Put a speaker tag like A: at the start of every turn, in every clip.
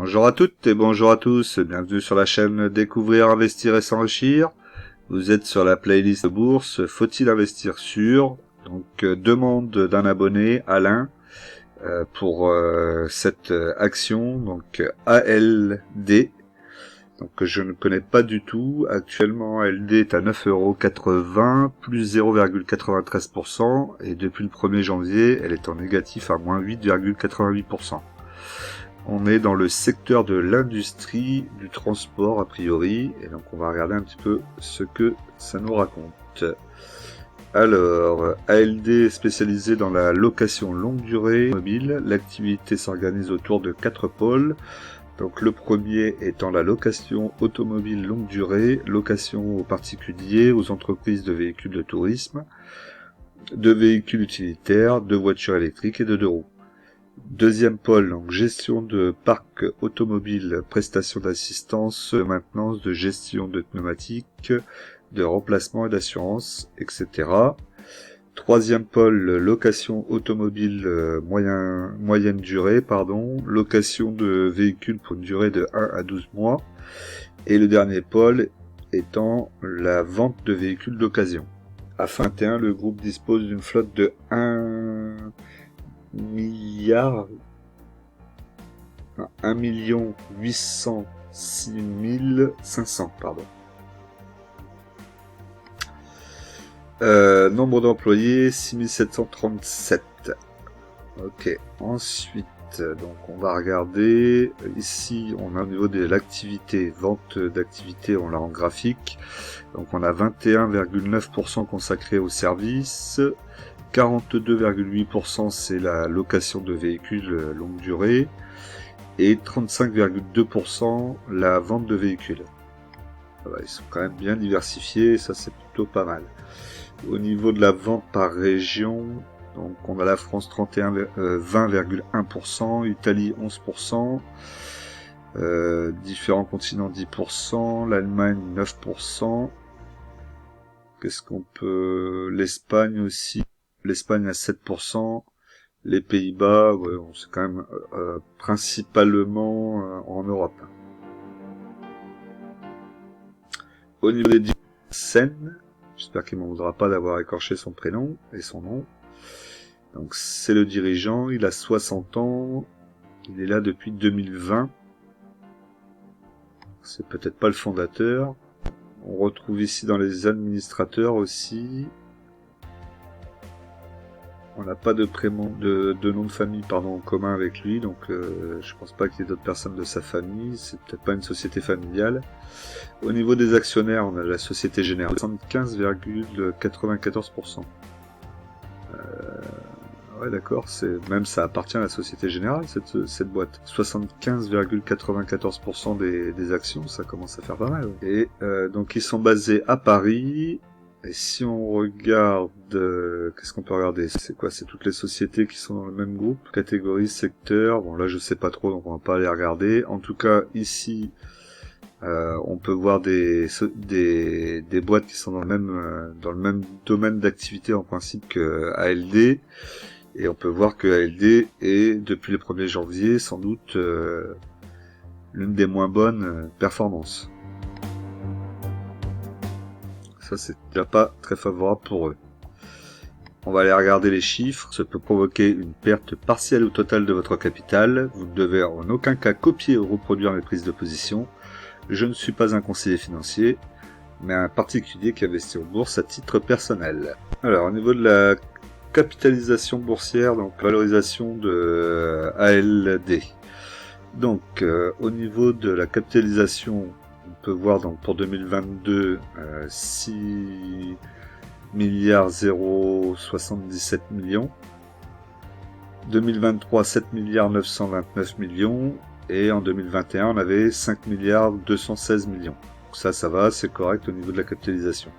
A: Bonjour à toutes et bonjour à tous, bienvenue sur la chaîne Découvrir, Investir et S'enrichir. Vous êtes sur la playlist Bourse, faut-il investir sur? Donc demande d'un abonné, Alain, pour cette action, donc ALD. Donc je ne connais pas du tout. Actuellement, ALD est à 9,80 €, plus 0,93%, et depuis le 1er janvier, elle est en négatif à moins 8,88%. On est dans le secteur de l'industrie, du transport a priori, et donc on va regarder un petit peu ce que ça nous raconte. Alors, ALD est spécialisé dans la location longue durée mobile. L'activité s'organise autour de 4 pôles. Donc le premier étant la location automobile longue durée, location aux particuliers, aux entreprises de véhicules de tourisme, de véhicules utilitaires, de voitures électriques et de 2 roues. Deuxième pôle, donc gestion de parc automobile, prestation d'assistance, de maintenance, de gestion de pneumatiques, de remplacement et d'assurance, etc. Troisième pôle, location automobile moyenne durée, location de véhicules pour une durée de 1 à 12 mois. Et le dernier pôle étant la vente de véhicules d'occasion. À fin 2021, le groupe dispose d'une flotte de 1 806 500, nombre d'employés, 6737. Ok, ensuite, donc on va regarder, ici on a au niveau de l'activité, vente d'activité, on l'a en graphique, donc on a 21,9% consacré au service, 42,8% c'est la location de véhicules longue durée, et 35,2% la vente de véhicules. Voilà, ils sont quand même bien diversifiés, ça c'est plutôt pas mal. Au niveau de la vente par région, donc on a la France 20,1%, Italie 11%, différents continents 10%, l'Allemagne 9%, qu'est-ce qu'on peut... l'Espagne aussi, l'Espagne à 7%, les Pays-Bas, ouais, c'est quand même principalement en Europe. Au niveau des scènes, j'espère qu'il ne m'en voudra pas d'avoir écorché son prénom et son nom. Donc c'est le dirigeant, il a 60 ans, il est là depuis 2020. C'est peut-être pas le fondateur. On retrouve ici dans les administrateurs aussi. On n'a pas de nom de famille en commun avec lui, donc je pense pas qu'il y ait d'autres personnes de sa famille, c'est peut-être pas une société familiale. Au niveau des actionnaires, on a la Société Générale, 75,94%. Ouais d'accord, même ça appartient à la Société Générale, cette boîte. 75,94% des actions, ça commence à faire pas mal. Et donc ils sont basés à Paris. Et si on regarde, qu'est-ce qu'on peut regarder? C'est quoi? C'est toutes les sociétés qui sont dans le même groupe, catégorie, secteur. Bon là je sais pas trop, donc on va pas aller regarder. En tout cas ici, on peut voir des boîtes qui sont dans le même domaine d'activité en principe que ALD. Et on peut voir que ALD est, depuis le 1er janvier, sans doute l'une des moins bonnes performances. Ça, c'est déjà pas très favorable pour eux. On va aller regarder les chiffres. Ça peut provoquer une perte partielle ou totale de votre capital. Vous ne devez en aucun cas copier ou reproduire mes prises de position. Je ne suis pas un conseiller financier, mais un particulier qui investit en bourse à titre personnel. Alors, au niveau de la capitalisation boursière, donc valorisation de ALD. Donc, au niveau de la capitalisation, on peut voir donc pour 2022 6 milliards 077 millions, 2023 7 milliards 929 millions et en 2021 on avait 5 milliards 216 millions. Donc ça va, c'est correct au niveau de la capitalisation.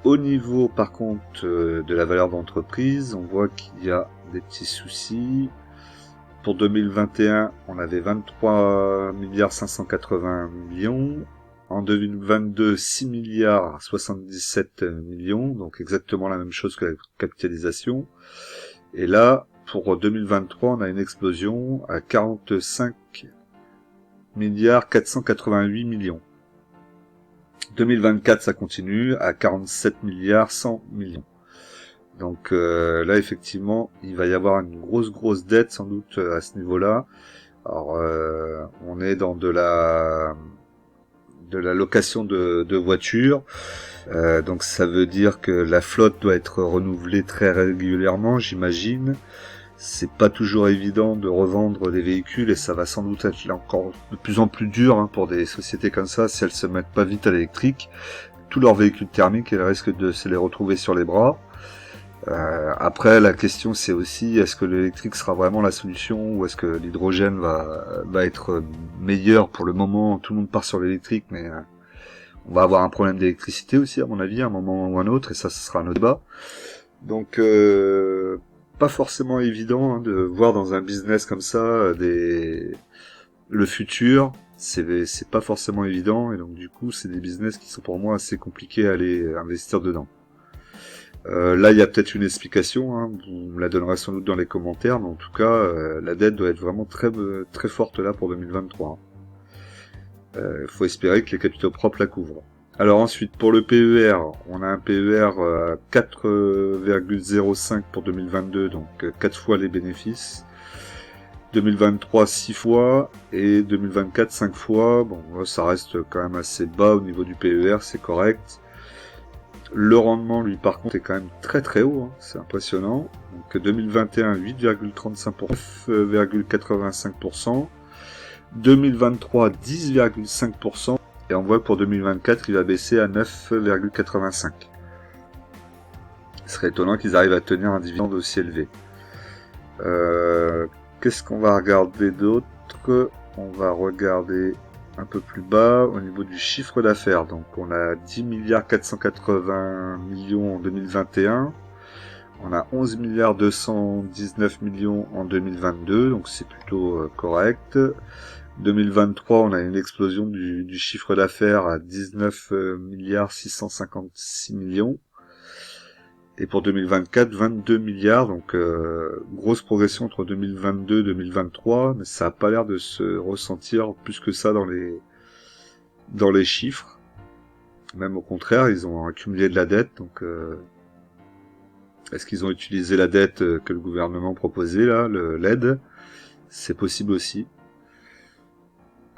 A: Au niveau par contre de la valeur d'entreprise, on voit qu'il y a des petits soucis. Pour 2021, on avait 23 milliards 580 millions. En 2022, 6 milliards 77 millions, donc exactement la même chose que la capitalisation. Et là, pour 2023, on a une explosion à 45 milliards 488 millions. 2024, ça continue à 47 milliards 100 millions. Donc là, effectivement, il va y avoir une grosse dette sans doute à ce niveau-là. Alors, on est dans de la location de voitures. Donc ça veut dire que la flotte doit être renouvelée très régulièrement, j'imagine. C'est pas toujours évident de revendre des véhicules et ça va sans doute être là encore de plus en plus dur pour des sociétés comme ça si elles se mettent pas vite à l'électrique. Tous leurs véhicules thermiques, elles risquent de se les retrouver sur les bras. Après, la question c'est aussi est-ce que l'électrique sera vraiment la solution ou est-ce que l'hydrogène va être meilleur pour le moment. Tout le monde part sur l'électrique, mais on va avoir un problème d'électricité aussi, à mon avis, à un moment ou un autre, et ça, ce sera un autre débat. Donc, pas forcément évident de voir dans un business comme ça le futur. C'est pas forcément évident, et donc du coup, c'est des business qui sont pour moi assez compliqués à aller investir dedans. Là, il y a peut-être une explication, vous me la donnerez sans doute dans les commentaires, mais en tout cas, la dette doit être vraiment très forte là pour 2023. Faut espérer que les capitaux propres la couvrent. Alors ensuite, pour le PER, on a un PER 4,05 pour 2022, donc 4 fois les bénéfices. 2023, 6 fois, et 2024, 5 fois. Bon, ça reste quand même assez bas au niveau du PER, c'est correct. Le rendement, lui, par contre, est quand même très haut, c'est impressionnant. Donc 2021, 8,35%, 9,85%. 2023, 10,5%. Et on voit que pour 2024, il va baisser à 9,85. Ce serait étonnant qu'ils arrivent à tenir un dividende aussi élevé. Qu'est-ce qu'on va regarder d'autre? On va regarder un peu plus bas au niveau du chiffre d'affaires. Donc on a 10 milliards 480 millions en 2021. On a 11 milliards 219 millions en 2022, donc c'est plutôt correct. 2023, on a une explosion du chiffre d'affaires à 19 milliards 656 millions. Et pour 2024, 22 milliards, donc grosse progression entre 2022 et 2023, mais ça n'a pas l'air de se ressentir plus que ça dans les chiffres. Même au contraire, ils ont accumulé de la dette, donc est-ce qu'ils ont utilisé la dette que le gouvernement proposait, là, l'aide? C'est possible aussi.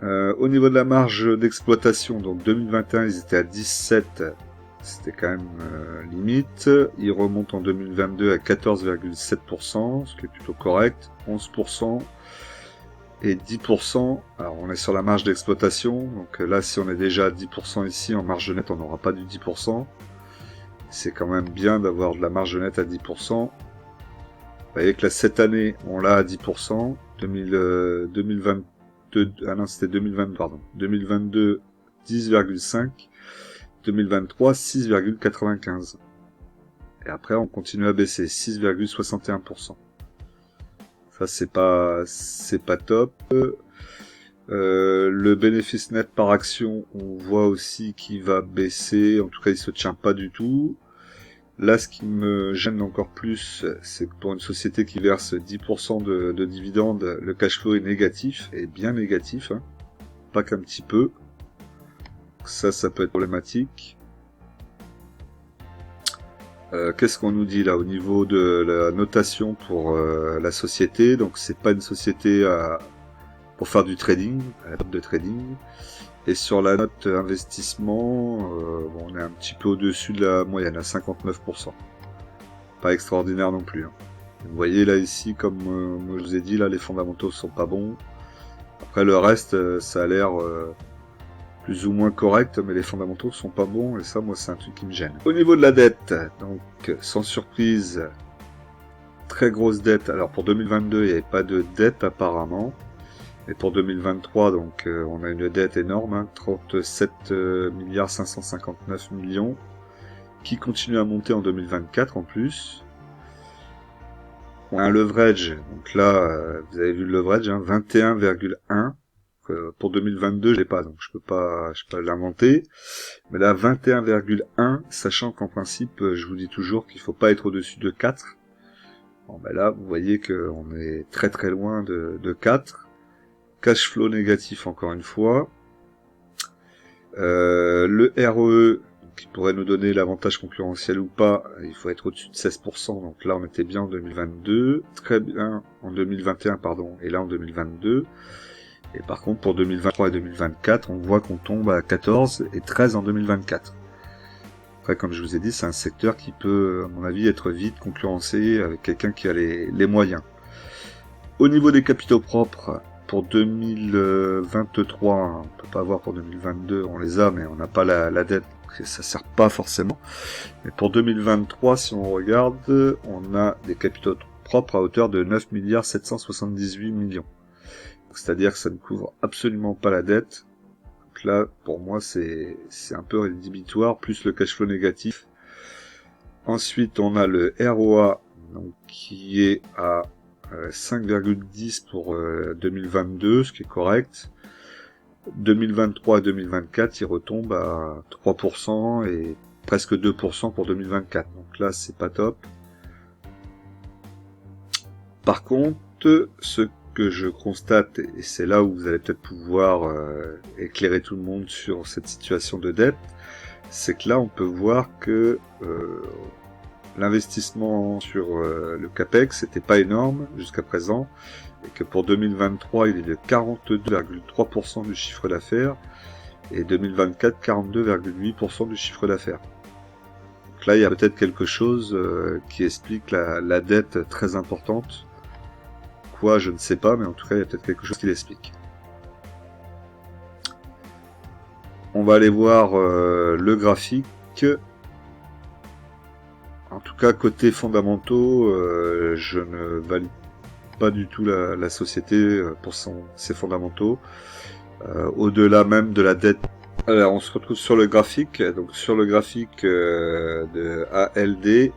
A: Au niveau de la marge d'exploitation, donc 2021 ils étaient à 17, c'était quand même limite. Ils remontent en 2022 à 14,7%, ce qui est plutôt correct. 11% et 10%. Alors on est sur la marge d'exploitation, donc là si on est déjà à 10% ici en marge nette, on n'aura pas du 10%. C'est quand même bien d'avoir de la marge nette à 10%. Vous voyez que là cette année on l'a à 10%. 2022, ah non, c'était 2020, pardon. 2022, 10,5. 2023, 6,95. Et après, on continue à baisser, 6,61%. Ça, c'est pas top. Le bénéfice net par action, on voit aussi qu'il va baisser. En tout cas, il se tient pas du tout. Là, ce qui me gêne encore plus, c'est que pour une société qui verse 10% de dividendes, le cash flow est négatif, et bien négatif, pas qu'un petit peu. Ça peut être problématique. Qu'est-ce qu'on nous dit là au niveau de la notation pour la société? Donc c'est pas une société pour faire du trading, à la note de trading. Et sur la note investissement, on est un petit peu au-dessus de la moyenne, à 59%. Pas extraordinaire non plus. Vous voyez là ici, comme je vous ai dit, là les fondamentaux sont pas bons. Après le reste, ça a l'air plus ou moins correct, mais les fondamentaux sont pas bons, et ça, moi, c'est un truc qui me gêne. Au niveau de la dette, donc sans surprise, très grosse dette. Alors pour 2022, il n'y avait pas de dette apparemment. Et pour 2023, donc on a une dette énorme, 37 milliards 559 millions, qui continue à monter en 2024 en plus. On a un leverage, donc là, vous avez vu le leverage, 21,1. Pour 2022, je l'ai pas, donc je peux pas l'inventer. Mais là, 21,1, sachant qu'en principe, je vous dis toujours qu'il faut pas être au-dessus de 4. Bon, ben là, vous voyez qu'on est très loin de 4. cash flow négatif encore une fois. Le RE, qui pourrait nous donner l'avantage concurrentiel ou pas, il faut être au-dessus de 16%, donc là on était bien en 2022, très bien en 2021, pardon, et là en 2022. Et par contre pour 2023 et 2024, on voit qu'on tombe à 14 et 13 en 2024. Après, comme je vous ai dit, c'est un secteur qui peut, à mon avis, être vite concurrencé avec quelqu'un qui a les moyens. Au niveau des capitaux propres, pour 2023, on peut pas voir pour 2022, on les a, mais on n'a pas la dette, donc ça sert pas forcément. Mais pour 2023, si on regarde, on a des capitaux propres à hauteur de 9 778 millions. C'est-à-dire que ça ne couvre absolument pas la dette. Donc là, pour moi, c'est un peu rédhibitoire, plus le cash flow négatif. Ensuite, on a le ROA, donc, qui est à 5,10 pour 2022, ce qui est correct. 2023 et 2024, il retombe à 3% et presque 2% pour 2024. Donc là, c'est pas top. Par contre, ce que je constate, et c'est là où vous allez peut-être pouvoir éclairer tout le monde sur cette situation de dette, c'est que là, on peut voir que l'investissement sur le CAPEX n'était pas énorme jusqu'à présent, et que pour 2023, il est de 42,3% du chiffre d'affaires, et 2024, 42,8% du chiffre d'affaires. Donc là, il y a peut-être quelque chose qui explique la dette très importante. Quoi, je ne sais pas, mais en tout cas, il y a peut-être quelque chose qui l'explique. On va aller voir le graphique. En tout cas, côté fondamentaux, je ne valide pas du tout la société pour ses fondamentaux. Au-delà même de la dette. Alors, on se retrouve sur le graphique. Donc, sur le graphique de ALD,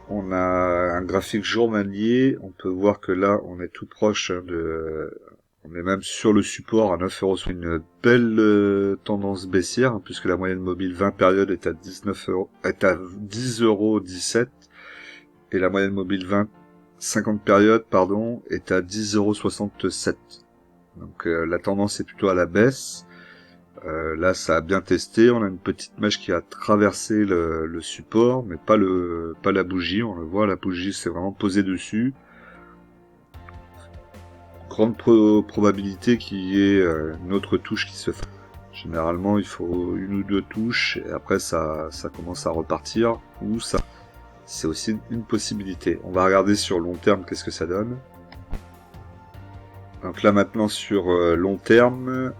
A: on a un graphique journalier. On peut voir que là, on est tout proche on est même sur le support à 9 €. C'est une belle tendance baissière, hein, puisque la moyenne mobile 20 périodes est à 10,17 € et la moyenne mobile 50 périodes, est à 10,67 €. Donc la tendance est plutôt à la baisse. Là, ça a bien testé. On a une petite mèche qui a traversé le support, mais pas la bougie. On le voit, la bougie s'est vraiment posée dessus. Grande probabilité qu'il y ait une autre touche qui se fasse. Généralement, il faut une ou deux touches et après ça commence à repartir. Ou ça, c'est aussi une possibilité. On va regarder sur long terme qu'est-ce que ça donne. Donc là maintenant sur long terme.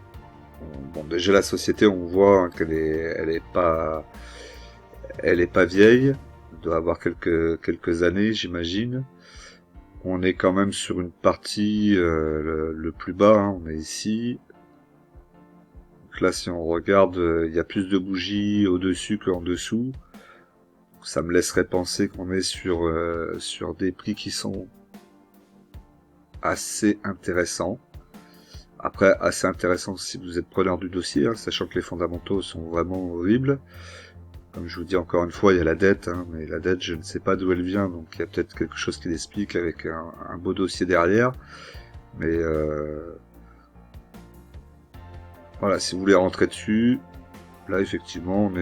A: Bon, déjà la société, on voit qu'elle est pas vieille. Elle doit avoir quelques années, j'imagine. On est quand même sur une partie le plus bas, hein, on est ici. Donc là, si on regarde, il y a plus de bougies au-dessus qu'en dessous. Ça me laisserait penser qu'on est sur des prix qui sont assez intéressants. Après, assez intéressant si vous êtes preneur du dossier, hein, sachant que les fondamentaux sont vraiment horribles. Comme je vous dis encore une fois, il y a la dette, hein, mais la dette, je ne sais pas d'où elle vient, donc il y a peut-être quelque chose qui l'explique avec un beau dossier derrière. Mais voilà, si vous voulez rentrer dessus, là effectivement on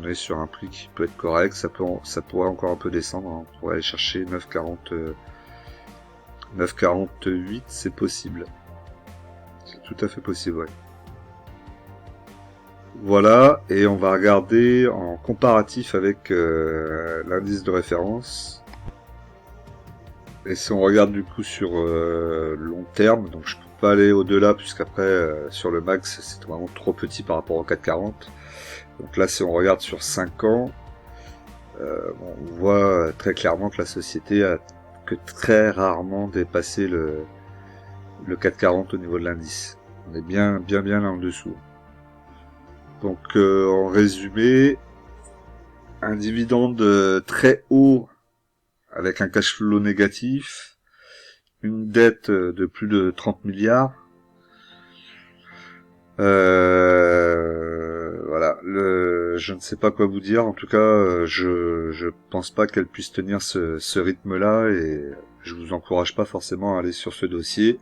A: est sur un prix qui peut être correct, ça pourrait encore un peu descendre, hein. On pourrait aller chercher 9,48, c'est possible. C'est tout à fait possible, ouais. Voilà, et on va regarder en comparatif avec l'indice de référence. Et si on regarde du coup sur long terme, donc je peux pas aller au-delà puisqu'après sur le max c'est vraiment trop petit par rapport au 440. Donc là si on regarde sur 5 ans, on voit très clairement que la société a que très rarement dépassé le 440 au niveau de l'indice. On est bien là en dessous. Donc en résumé, un dividende très haut avec un cash flow négatif, une dette de plus de 30 milliards. Voilà, je ne sais pas quoi vous dire. En tout cas, je pense pas qu'elle puisse tenir ce rythme-là et je vous encourage pas forcément à aller sur ce dossier.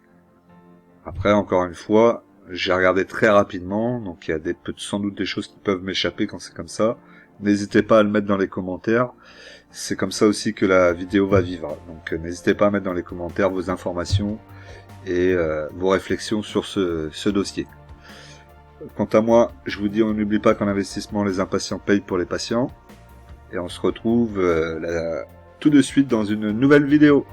A: Après, encore une fois, j'ai regardé très rapidement, donc il y a sans doute des choses qui peuvent m'échapper quand c'est comme ça. N'hésitez pas à le mettre dans les commentaires. C'est comme ça aussi que la vidéo va vivre. Donc n'hésitez pas à mettre dans les commentaires vos informations et vos réflexions sur ce dossier. Quant à moi, je vous dis, on n'oublie pas qu'en investissement, les impatients payent pour les patients. Et on se retrouve tout de suite dans une nouvelle vidéo.